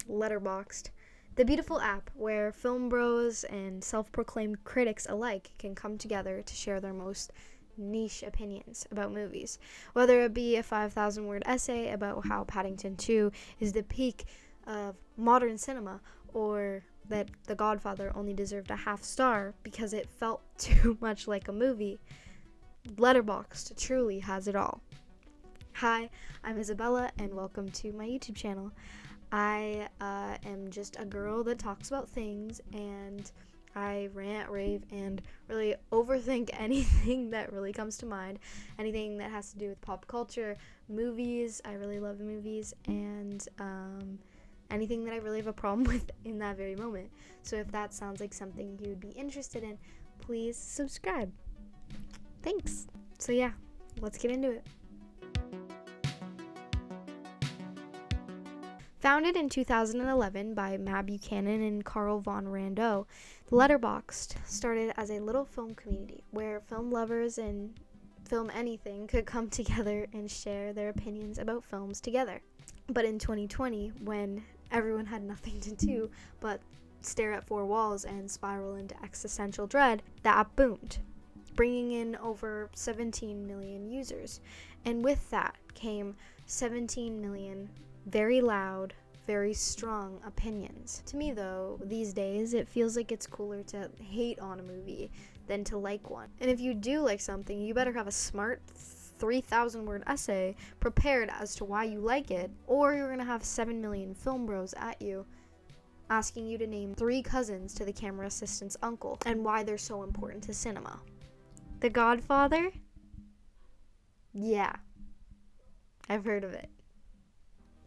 Letterboxd, the beautiful app where film bros and self-proclaimed critics alike can come together to share their most niche opinions about movies. Whether it be a 5,000 word essay about how Paddington 2 is the peak of modern cinema, or that The Godfather only deserved a half star because it felt too much like a movie, Letterboxd truly has it all. Hi, I'm Isabella, and welcome to my YouTube channel. I am just a girl that talks about things, and I rant, rave, and really overthink anything that really comes to mind. Anything that has to do with pop culture, movies, I really love movies, and anything that I really have a problem with in that very moment. So if that sounds like something you would be interested in, please subscribe. Thanks. So yeah, let's get into it. Founded in 2011 by Matt Buchanan and Carl von Randow, Letterboxd started as a little film community where film lovers and film anything could come together and share their opinions about films together. But in 2020, when everyone had nothing to do but stare at four walls and spiral into existential dread, the app boomed, bringing in over 17 million users. And with that came 17 million very loud, very strong opinions. To me though, these days, it feels like it's cooler to hate on a movie than to like one. And if you do like something, you better have a smart 3,000 word essay prepared as to why you like it, or you're gonna have 7 million film bros at you asking you to name 3 cousins to the camera assistant's uncle and why they're so important to cinema. The Godfather? Yeah, I've heard of it.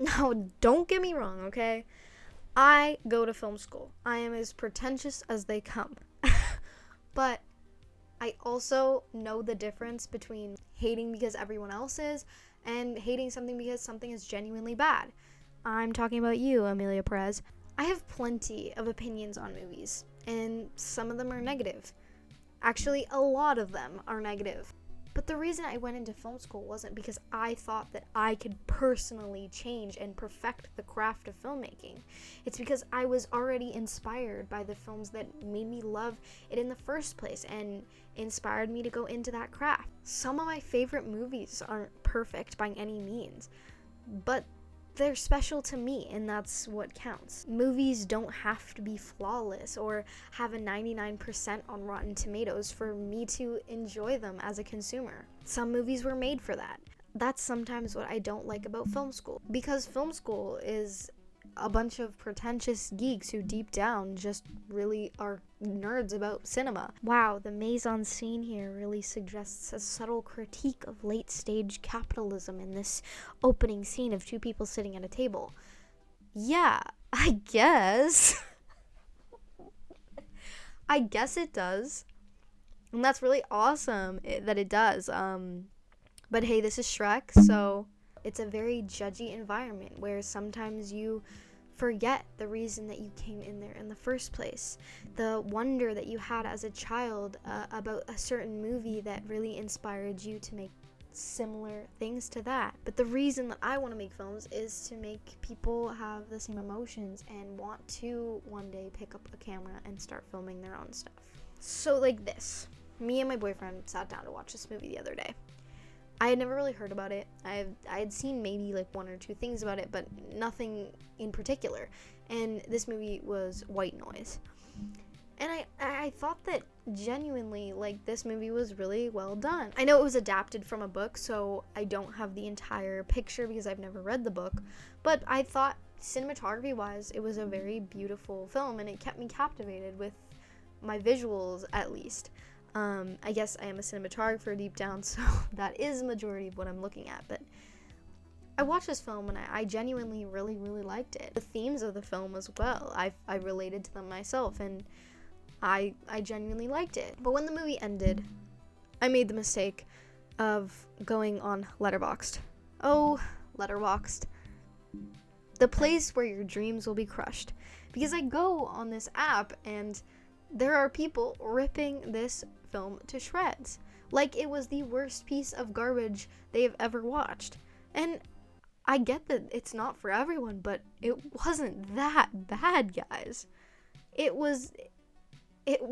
Now, don't get me wrong, okay? I go to film school. I am as pretentious as they come. But I also know the difference between hating because everyone else is and hating something because something is genuinely bad. I'm talking about you, Amelia Perez. I have plenty of opinions on movies, and some of them are negative. Actually, a lot of them are negative. But the reason I went into film school wasn't because I thought that I could personally change and perfect the craft of filmmaking. It's because I was already inspired by the films that made me love it in the first place and inspired me to go into that craft. Some of my favorite movies aren't perfect by any means, but they're special to me, and that's what counts. Movies don't have to be flawless or have a 99% on Rotten Tomatoes for me to enjoy them as a consumer. Some movies were made for that. That's sometimes what I don't like about film school, because film school is a bunch of pretentious geeks who deep down just really are nerds about cinema. Wow, the mise-en-scene here really suggests a subtle critique of late-stage capitalism in this opening scene of 2 people sitting at a table. Yeah, I guess. I guess it does. And that's really awesome that it does. But hey, this is Shrek, so it's a very judgy environment where sometimes you forget the reason that you came in there in the first place. The wonder that you had as a child about a certain movie that really inspired you to make similar things to that. But the reason that I want to make films is to make people have the same emotions and want to one day pick up a camera and start filming their own stuff. So like this, me and my boyfriend sat down to watch this movie the other day. I had never really heard about it. I had seen maybe like 1 or 2 things about it, but nothing in particular. And this movie was White Noise. And I thought that genuinely, like, this movie was really well done. I know it was adapted from a book, so I don't have the entire picture because I've never read the book. But I thought cinematography-wise, it was a very beautiful film, and it kept me captivated with my visuals, at least. I guess I am a cinematographer deep down, so that is the majority of what I'm looking at, but I watched this film and I genuinely really liked it. The themes of the film as well, I related to them myself, and I genuinely liked it. But when the movie ended, I made the mistake of going on Letterboxd. Oh, Letterboxd. The place where your dreams will be crushed. Because I go on this app and there are people ripping this film to shreds like it was the worst piece of garbage they have ever watched. And I get that it's not for everyone, but it wasn't that bad, guys. It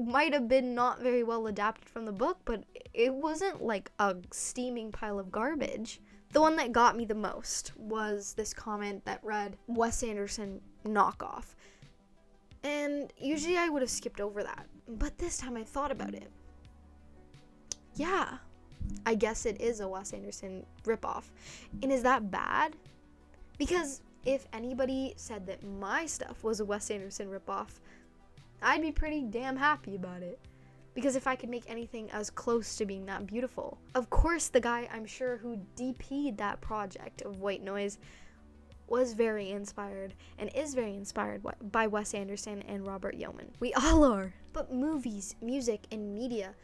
might have been not very well adapted from the book, but it wasn't like a steaming pile of garbage. The one that got me the most was this comment that read, Wes Anderson knockoff. And usually I would have skipped over that, but this time I thought about it. Yeah, I guess it is a Wes Anderson ripoff. And is that bad? Because if anybody said that my stuff was a Wes Anderson ripoff, I'd be pretty damn happy about it. Because if I could make anything as close to being that beautiful. Of course, the guy I'm sure who DP'd that project of White Noise was very inspired and is very inspired by Wes Anderson and Robert Yeoman. We all are. But movies, music, and media,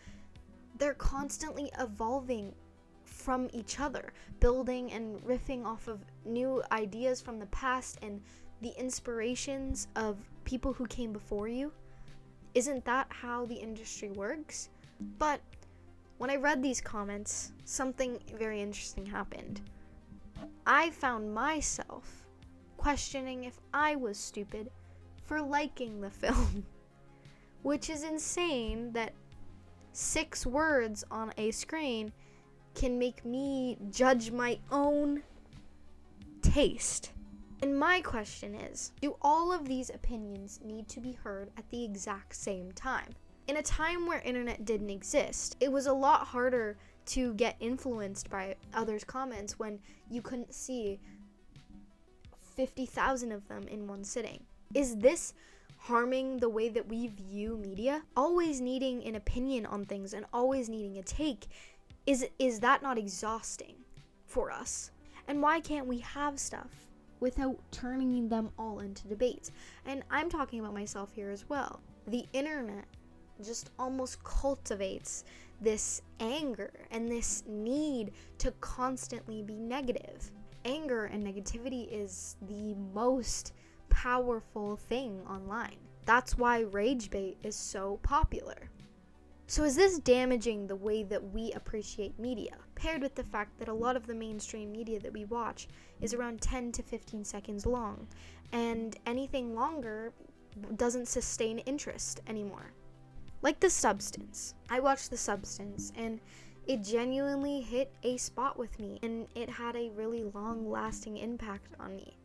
they're constantly evolving from each other, building and riffing off of new ideas from the past and the inspirations of people who came before you. Isn't that how the industry works? But when I read these comments, something very interesting happened. I found myself questioning if I was stupid for liking the film, which is insane that 6 words on a screen can make me judge my own taste. And my question is, do all of these opinions need to be heard at the exact same time? In a time where internet didn't exist, it was a lot harder to get influenced by others' comments when you couldn't see 50,000 of them in one sitting. Is this harming the way that we view media? Always needing an opinion on things and always needing a take, is that not exhausting for us? And why can't we have stuff without turning them all into debates? And I'm talking about myself here as well. The internet just almost cultivates this anger and this need to constantly be negative. Anger and negativity is the most powerful thing online. That's why rage bait is so popular. So is this damaging the way that we appreciate media, paired with the fact that a lot of the mainstream media that we watch is around 10 to 15 seconds long, and anything longer doesn't sustain interest anymore? Like The Substance. I watched The Substance, and it genuinely hit a spot with me, and it had a really long-lasting impact on me.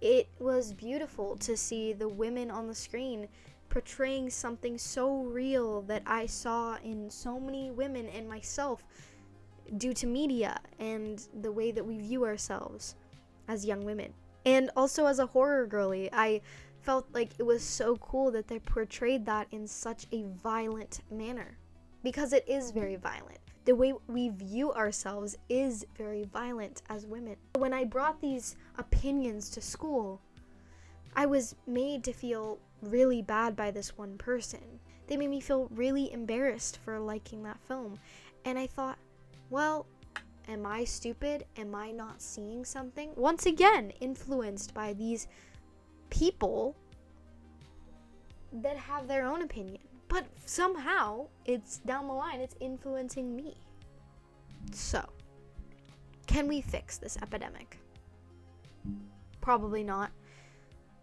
It was beautiful to see the women on the screen portraying something so real that I saw in so many women and myself due to media and the way that we view ourselves as young women. And also as a horror girly, I felt like it was so cool that they portrayed that in such a violent manner, because it is very violent. The way we view ourselves is very violent as women. When I brought these opinions to school, I was made to feel really bad by this one person. They made me feel really embarrassed for liking that film. And I thought, well, am I stupid? Am I not seeing something? Once again, influenced by these people that have their own opinion. But somehow, it's down the line, it's influencing me. So, can we fix this epidemic? Probably not.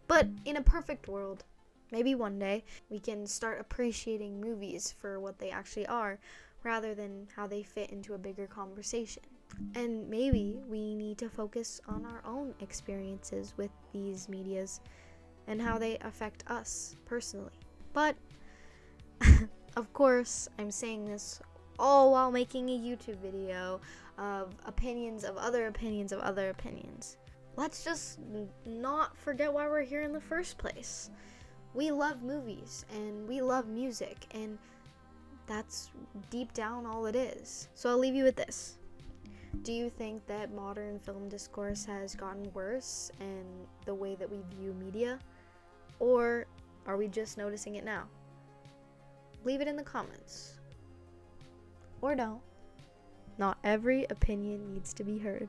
But in a perfect world, maybe one day, we can start appreciating movies for what they actually are, rather than how they fit into a bigger conversation. And maybe we need to focus on our own experiences with these medias and how they affect us personally. But, of course, I'm saying this all while making a YouTube video of opinions of other opinions of other opinions. Let's just not forget why we're here in the first place. We love movies and we love music, and that's deep down all it is. So I'll leave you with this. Do you think that modern film discourse has gotten worse in the way that we view media? Or are we just noticing it now? Leave it in the comments. Or don't. Not every opinion needs to be heard.